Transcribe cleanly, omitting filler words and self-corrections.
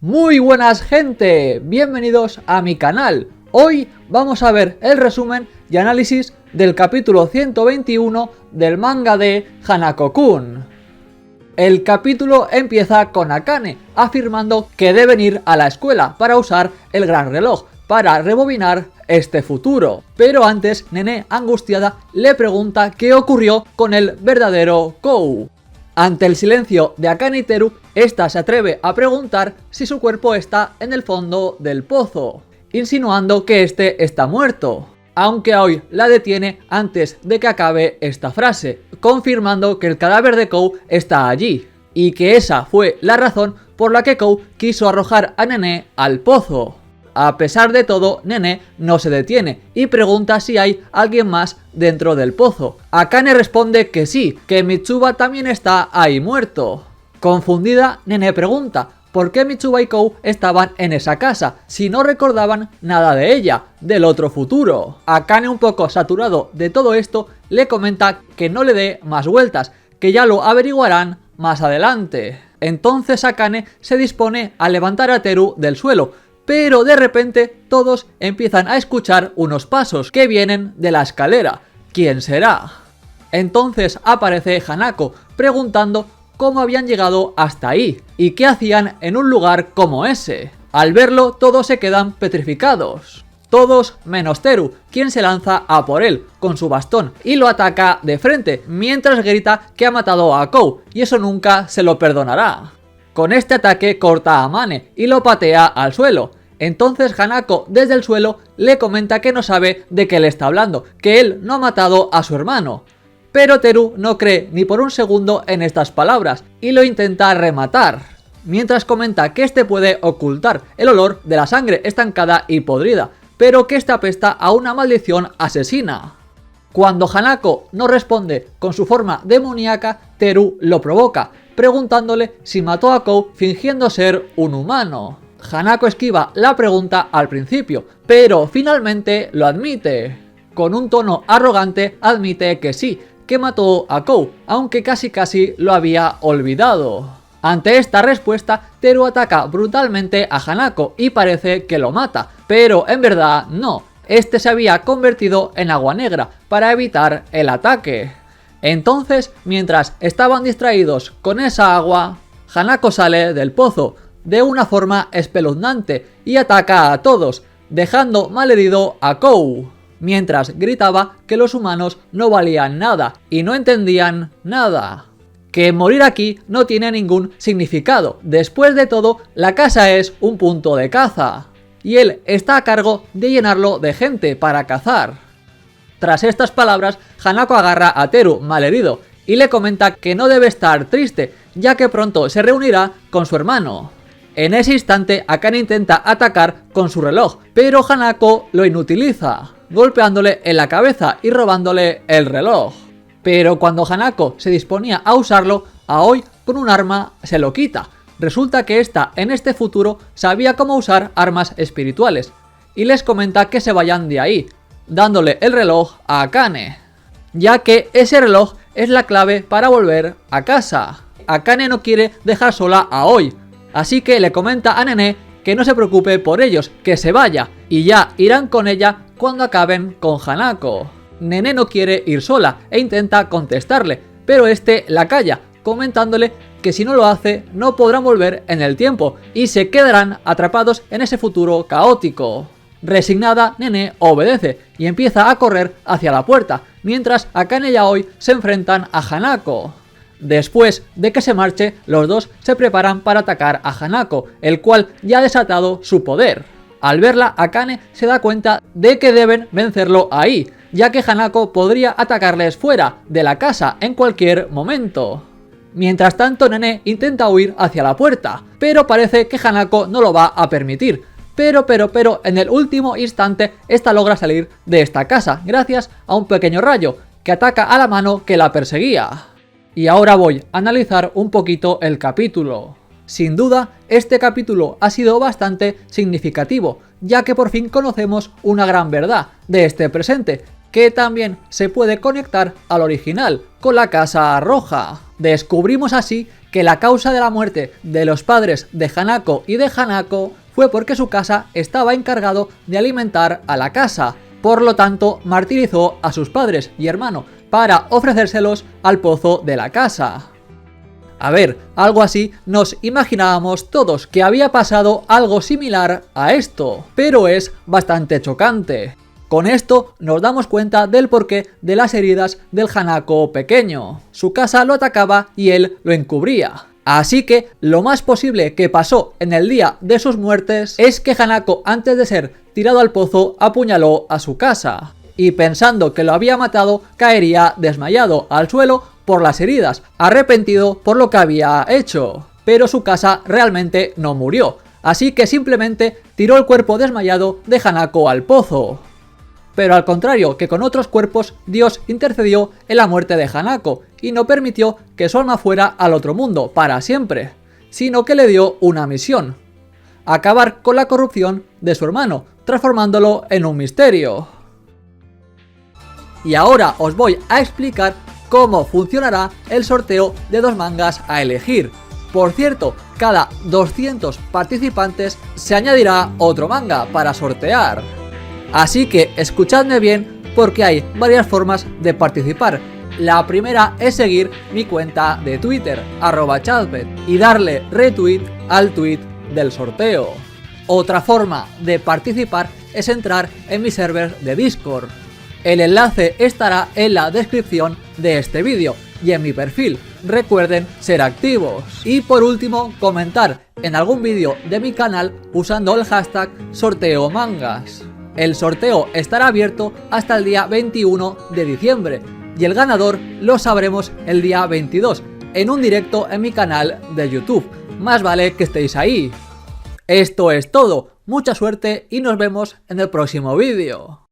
Muy buenas gente, bienvenidos a mi canal. Hoy vamos a ver el resumen y análisis del capítulo 121 del manga de Hanako-kun. El capítulo empieza con Akane afirmando que deben ir a la escuela para usar el gran reloj para rebobinar este futuro. Pero antes, Nene, angustiada, le pregunta qué ocurrió con el verdadero Kou. Ante el silencio de Akane y Teru, esta se atreve a preguntar si su cuerpo está en el fondo del pozo, insinuando que este está muerto, aunque Aoi la detiene antes de que acabe esta frase, confirmando que el cadáver de Kou está allí, y que esa fue la razón por la que Kou quiso arrojar a Nene al pozo. A pesar de todo, Nene no se detiene y pregunta si hay alguien más dentro del pozo. Akane responde que sí, que Mitsuba también está ahí muerto. Confundida, Nene pregunta por qué Mitsuba y Kou estaban en esa casa, si no recordaban nada de ella, del otro futuro. Akane, un poco saturado de todo esto, le comenta que no le dé más vueltas, que ya lo averiguarán más adelante. Entonces Akane se dispone a levantar a Teru del suelo, pero de repente todos empiezan a escuchar unos pasos que vienen de la escalera. ¿Quién será? Entonces aparece Hanako preguntando cómo habían llegado hasta ahí y qué hacían en un lugar como ese. Al verlo todos se quedan petrificados. Todos menos Teru, quien se lanza a por él con su bastón y lo ataca de frente mientras grita que ha matado a Kou y eso nunca se lo perdonará. Con este ataque corta a Mane y lo patea al suelo. Entonces Hanako desde el suelo le comenta que no sabe de qué le está hablando, que él no ha matado a su hermano. Pero Teru no cree ni por un segundo en estas palabras y lo intenta rematar, mientras comenta que este puede ocultar el olor de la sangre estancada y podrida, pero que este apesta a una maldición asesina. Cuando Hanako no responde con su forma demoníaca, Teru lo provoca, preguntándole si mató a Kou fingiendo ser un humano. Hanako esquiva la pregunta al principio, pero finalmente lo admite. Con un tono arrogante admite que sí, que mató a Kou, aunque casi lo había olvidado. Ante esta respuesta, Teru ataca brutalmente a Hanako y parece que lo mata, pero en verdad no. Este se había convertido en agua negra para evitar el ataque. Entonces, mientras estaban distraídos con esa agua, Hanako sale del pozo de una forma espeluznante y ataca a todos, dejando malherido a Kou, mientras gritaba que los humanos no valían nada y no entendían nada. Que morir aquí no tiene ningún significado. Después de todo, la casa es un punto de caza y él está a cargo de llenarlo de gente para cazar. Tras estas palabras, Hanako agarra a Teru malherido y le comenta que no debe estar triste, ya que pronto se reunirá con su hermano. En ese instante, Akane intenta atacar con su reloj, pero Hanako lo inutiliza, golpeándole en la cabeza y robándole el reloj. Pero cuando Hanako se disponía a usarlo, Aoi con un arma se lo quita. Resulta que esta en este futuro sabía cómo usar armas espirituales y les comenta que se vayan de ahí, dándole el reloj a Akane, ya que ese reloj es la clave para volver a casa. Akane no quiere dejar sola a Aoi, así que le comenta a Nene que no se preocupe por ellos, que se vaya, y ya irán con ella cuando acaben con Hanako. Nene no quiere ir sola e intenta contestarle, pero este la calla, comentándole que si no lo hace no podrán volver en el tiempo y se quedarán atrapados en ese futuro caótico. Resignada, Nene obedece y empieza a correr hacia la puerta, mientras Akane y Aoi se enfrentan a Hanako. Después de que se marche, los dos se preparan para atacar a Hanako, el cual ya ha desatado su poder. Al verla, Akane se da cuenta de que deben vencerlo ahí, ya que Hanako podría atacarles fuera de la casa en cualquier momento. Mientras tanto, Nene intenta huir hacia la puerta, pero parece que Hanako no lo va a permitir. Pero en el último instante, esta logra salir de esta casa gracias a un pequeño rayo que ataca a la mano que la perseguía. Y ahora voy a analizar un poquito el capítulo. Sin duda, este capítulo ha sido bastante significativo, ya que por fin conocemos una gran verdad de este presente, que también se puede conectar al original, con la Casa Roja. Descubrimos así que la causa de la muerte de los padres de Hanako y de Hanako fue porque su casa estaba encargado de alimentar a la casa. Por lo tanto, martirizó a sus padres y hermano para ofrecérselos al pozo de la casa. A ver, algo así nos imaginábamos todos, que había pasado algo similar a esto, pero es bastante chocante. Con esto nos damos cuenta del porqué de las heridas del Hanako pequeño. Su casa lo atacaba y él lo encubría. Así que lo más posible que pasó en el día de sus muertes es que Hanako, antes de ser tirado al pozo, apuñaló a su casa. Y pensando que lo había matado, caería desmayado al suelo por las heridas, arrepentido por lo que había hecho. Pero su casa realmente no murió, así que simplemente tiró el cuerpo desmayado de Hanako al pozo. Pero al contrario que con otros cuerpos, Dios intercedió en la muerte de Hanako y no permitió que su alma fuera al otro mundo para siempre, sino que le dio una misión: acabar con la corrupción de su hermano, transformándolo en un misterio. Y ahora os voy a explicar cómo funcionará el sorteo de 2 mangas a elegir. Por cierto, cada 200 participantes se añadirá otro manga para sortear. Así que escuchadme bien, porque hay varias formas de participar. La primera es seguir mi cuenta de Twitter, @chatpet, y darle retweet al tweet del sorteo. Otra forma de participar es entrar en mi server de Discord. El enlace estará en la descripción de este vídeo y en mi perfil. Recuerden ser activos. Y por último, comentar en algún vídeo de mi canal usando el hashtag sorteomangas. El sorteo estará abierto hasta el día 21 de diciembre y el ganador lo sabremos el día 22 en un directo en mi canal de YouTube. Más vale que estéis ahí. Esto es todo, mucha suerte y nos vemos en el próximo vídeo.